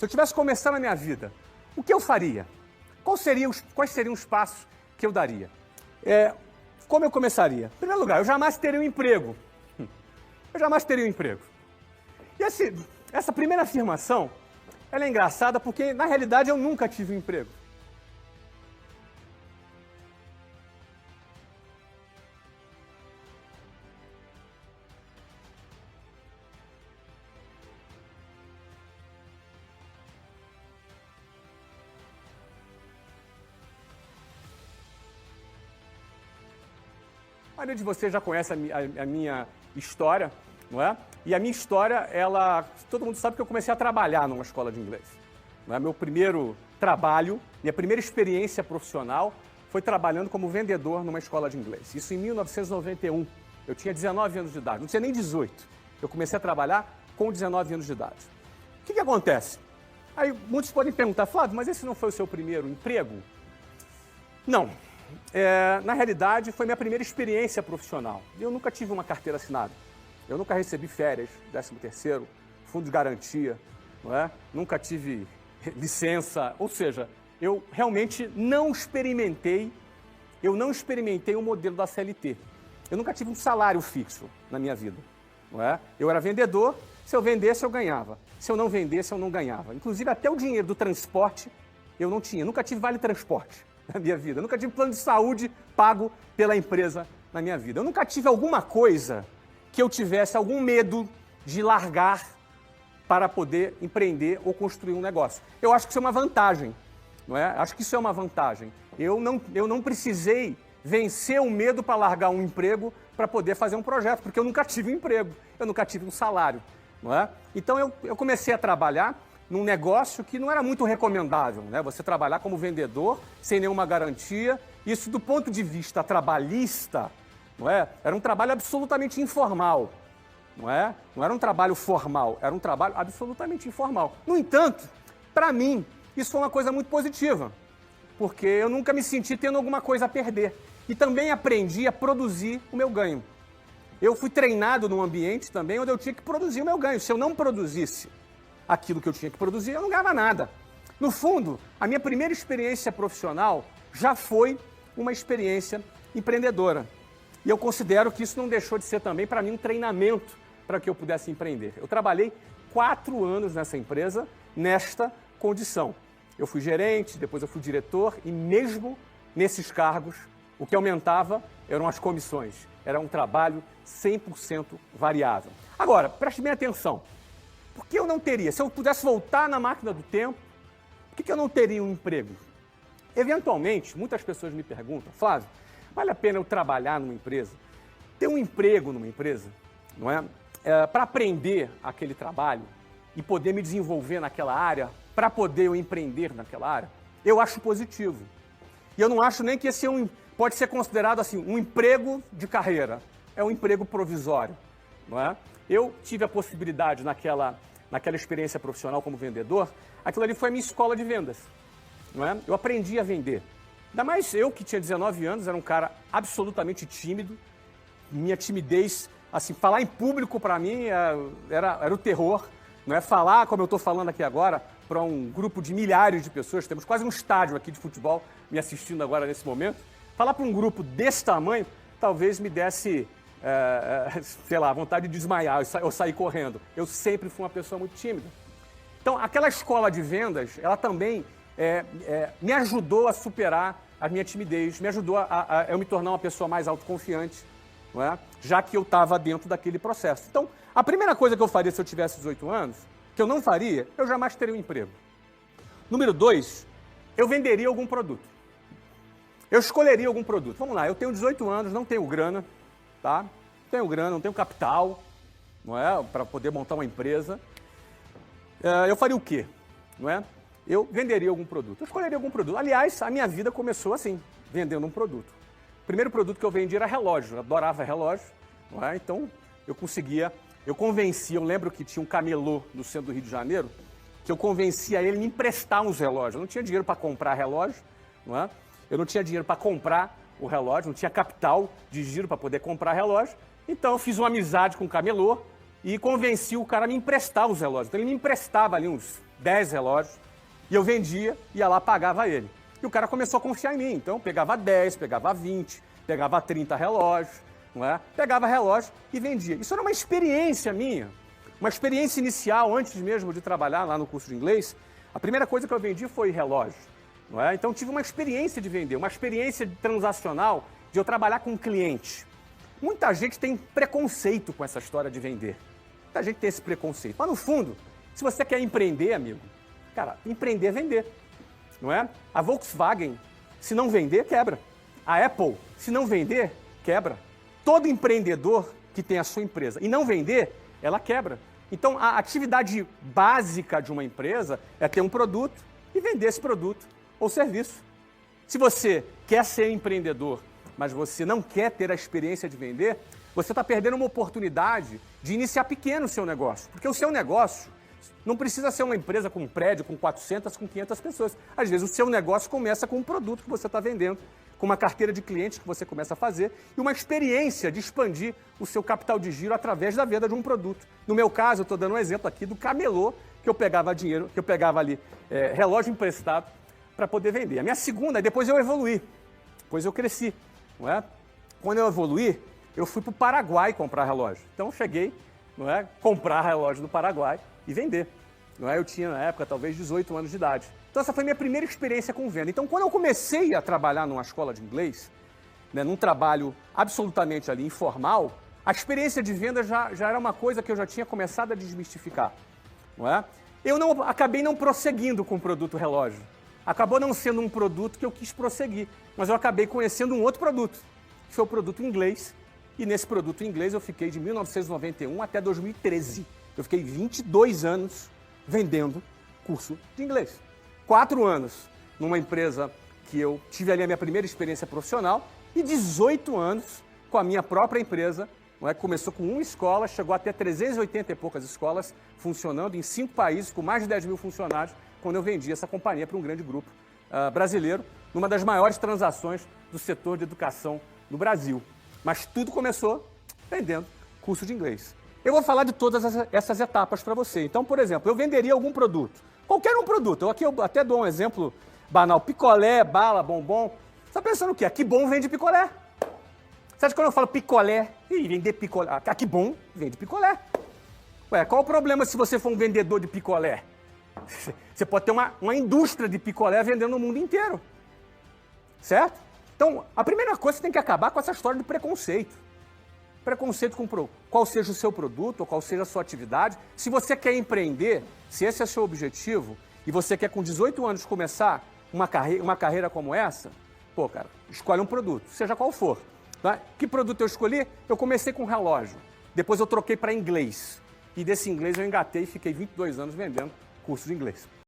Se eu tivesse começando a minha vida, o que eu faria? Quais seriam os passos que eu daria? Como eu começaria? Em primeiro lugar, eu jamais teria um emprego. Eu jamais teria um emprego. E essa primeira afirmação, ela é engraçada porque, na realidade, eu nunca tive um emprego. A maioria de vocês já conhece a minha história, não é? E a minha história, todo mundo sabe que eu comecei a trabalhar numa escola de inglês. Não é? Meu primeiro trabalho, minha primeira experiência profissional foi trabalhando como vendedor numa escola de inglês. Isso em 1991. Eu tinha 19 anos de idade, não tinha nem 18. Eu comecei a trabalhar com 19 anos de idade. O que acontece? Aí muitos podem perguntar, Flávio, mas esse não foi o seu primeiro emprego? Não. Na realidade, foi minha primeira experiência profissional. Eu nunca tive uma carteira assinada. Eu nunca recebi férias, 13º, fundo de garantia, não é? Nunca tive licença. Ou seja, eu realmente não experimentei o modelo da CLT. Eu nunca tive um salário fixo na minha vida, não é? Eu era vendedor, se eu vendesse, eu ganhava. Se eu não vendesse, eu não ganhava. Inclusive, até o dinheiro do transporte eu não tinha. Nunca tive vale transporte na minha vida. Eu nunca tive plano de saúde pago pela empresa na minha vida. Eu nunca tive alguma coisa que eu tivesse algum medo de largar para poder empreender ou construir um negócio. Eu acho que isso é uma vantagem, não é? Acho que isso é uma vantagem. Eu não precisei vencer o medo para largar um emprego para poder fazer um projeto, porque eu nunca tive um emprego, eu nunca tive um salário, não é? Então eu comecei a trabalhar num negócio que não era muito recomendável, né? Você trabalhar como vendedor sem nenhuma garantia. Isso, do ponto de vista trabalhista, não é? Era um trabalho absolutamente informal, não é? Não era um trabalho formal, era um trabalho absolutamente informal. No entanto, para mim, isso foi uma coisa muito positiva, porque eu nunca me senti tendo alguma coisa a perder. E também aprendi a produzir o meu ganho. Eu fui treinado num ambiente também onde eu tinha que produzir o meu ganho. Se eu não produzisse aquilo que eu tinha que produzir, eu não ganhava nada. No fundo, a minha primeira experiência profissional já foi uma experiência empreendedora. E eu considero que isso não deixou de ser também, para mim, um treinamento para que eu pudesse empreender. Eu trabalhei 4 anos nessa empresa, nesta condição. Eu fui gerente, depois eu fui diretor, e mesmo nesses cargos, o que aumentava eram as comissões. Era um trabalho 100% variável. Agora, preste bem atenção. Por que eu não teria? Se eu pudesse voltar na máquina do tempo, por que eu não teria um emprego? Eventualmente, muitas pessoas me perguntam, Flávio, vale a pena eu trabalhar numa empresa, ter um emprego numa empresa, não é? Para aprender aquele trabalho e poder me desenvolver naquela área, para poder eu empreender naquela área? Eu acho positivo. E eu não acho nem que esse pode ser considerado assim, um emprego de carreira. É um emprego provisório, não é? Eu tive a possibilidade naquela experiência profissional como vendedor, aquilo ali foi a minha escola de vendas, não é? Eu aprendi a vender. Ainda mais eu, que tinha 19 anos, era um cara absolutamente tímido. Minha timidez, assim, falar em público para mim era o terror, não é? Falar, como eu estou falando aqui agora, para um grupo de milhares de pessoas, temos quase um estádio aqui de futebol me assistindo agora nesse momento, falar para um grupo desse tamanho, talvez me desse, sei lá, vontade de desmaiar, eu sair correndo. Eu sempre fui uma pessoa muito tímida. Então, aquela escola de vendas, ela também me ajudou a superar a minha timidez, me ajudou a eu me tornar uma pessoa mais autoconfiante, não é? Já que eu estava dentro daquele processo. Então, a primeira coisa que eu faria se eu tivesse 18 anos, que eu não faria, eu jamais teria um emprego. Número 2, eu venderia algum produto. Eu escolheria algum produto. Vamos lá, eu tenho 18 anos, não tenho grana, tá? Não tenho grana, não tenho capital, não é? Para poder montar uma empresa. Eu faria o quê? Não é? Eu venderia algum produto. Eu escolheria algum produto. Aliás, a minha vida começou assim, vendendo um produto. O primeiro produto que eu vendi era relógio. Eu adorava relógio, não é? Então, eu convencia, eu lembro que tinha um camelô no centro do Rio de Janeiro, que eu convencia ele a me emprestar uns relógios. Eu não tinha dinheiro para comprar relógio, não é? Eu não tinha dinheiro para comprar o relógio, não tinha capital de giro para poder comprar relógio. Então, eu fiz uma amizade com o camelô e convenci o cara a me emprestar os relógios. Então, ele me emprestava ali uns 10 relógios, e eu vendia, ia lá, pagava ele. E o cara começou a confiar em mim, então pegava 10, pegava 20, pegava 30 relógios, não é? Pegava relógio e vendia. Isso era uma experiência minha, uma experiência inicial, antes mesmo de trabalhar lá no curso de inglês. A primeira coisa que eu vendi foi relógio, não é? Então tive uma experiência de vender, uma experiência transacional de eu trabalhar com um cliente. Muita gente tem preconceito com essa história de vender. Muita gente tem esse preconceito. Mas no fundo, se você quer empreender, amigo, cara, empreender é vender, não é? A Volkswagen, se não vender, quebra. A Apple, se não vender, quebra. Todo empreendedor que tem a sua empresa e não vender, ela quebra. Então, a atividade básica de uma empresa é ter um produto e vender esse produto ou serviço. Se você quer ser empreendedor, mas você não quer ter a experiência de vender, você está perdendo uma oportunidade de iniciar pequeno o seu negócio. Porque o seu negócio não precisa ser uma empresa com um prédio, com 400, com 500 pessoas. Às vezes o seu negócio começa com um produto que você está vendendo, com uma carteira de clientes que você começa a fazer e uma experiência de expandir o seu capital de giro através da venda de um produto. No meu caso, eu estou dando um exemplo aqui do camelô, que eu pegava dinheiro, que eu pegava ali relógio emprestado para poder vender. A minha segunda, depois eu evoluí, depois eu cresci, não é? Quando eu evoluí, eu fui para o Paraguai comprar relógio. Então eu cheguei, não é, comprar relógio no Paraguai e vender. Não é? Eu tinha, na época, talvez 18 anos de idade. Então essa foi a minha primeira experiência com venda. Então quando eu comecei a trabalhar numa escola de inglês, né, num trabalho absolutamente ali informal, a experiência de venda já era uma coisa que eu já tinha começado a desmistificar. Não é? Eu acabei não prosseguindo com o produto relógio. Acabou não sendo um produto que eu quis prosseguir, mas eu acabei conhecendo um outro produto, que foi o produto inglês. E nesse produto inglês eu fiquei de 1991 até 2013. Eu fiquei 22 anos vendendo curso de inglês. 4 anos numa empresa que eu tive ali a minha primeira experiência profissional e 18 anos com a minha própria empresa, não é? Começou com uma escola, chegou até 380 e poucas escolas funcionando em 5 países, com mais de 10 mil funcionários, quando eu vendi essa companhia para um grande grupo brasileiro, numa das maiores transações do setor de educação no Brasil. Mas tudo começou vendendo curso de inglês. Eu vou falar de todas essas etapas para você. Então, por exemplo, eu venderia algum produto, qualquer um produto. Aqui eu até dou um exemplo banal, picolé, bala, bombom. Você está pensando o quê? Que bom vende picolé. Você acha que quando eu falo picolé, vender picolé, que bom vende picolé. Ué, qual o problema se você for um vendedor de picolé? Você pode ter uma indústria de picolé vendendo no mundo inteiro. Certo? Então, a primeira coisa, você tem que acabar com essa história de preconceito. Preconceito com qual seja o seu produto ou qual seja a sua atividade. Se você quer empreender, se esse é o seu objetivo, e você quer com 18 anos começar uma carreira como essa, pô, cara, escolhe um produto, seja qual for. Tá? Que produto eu escolhi? Eu comecei com relógio. Depois eu troquei para inglês. E desse inglês eu engatei e fiquei 22 anos vendendo curso de inglês.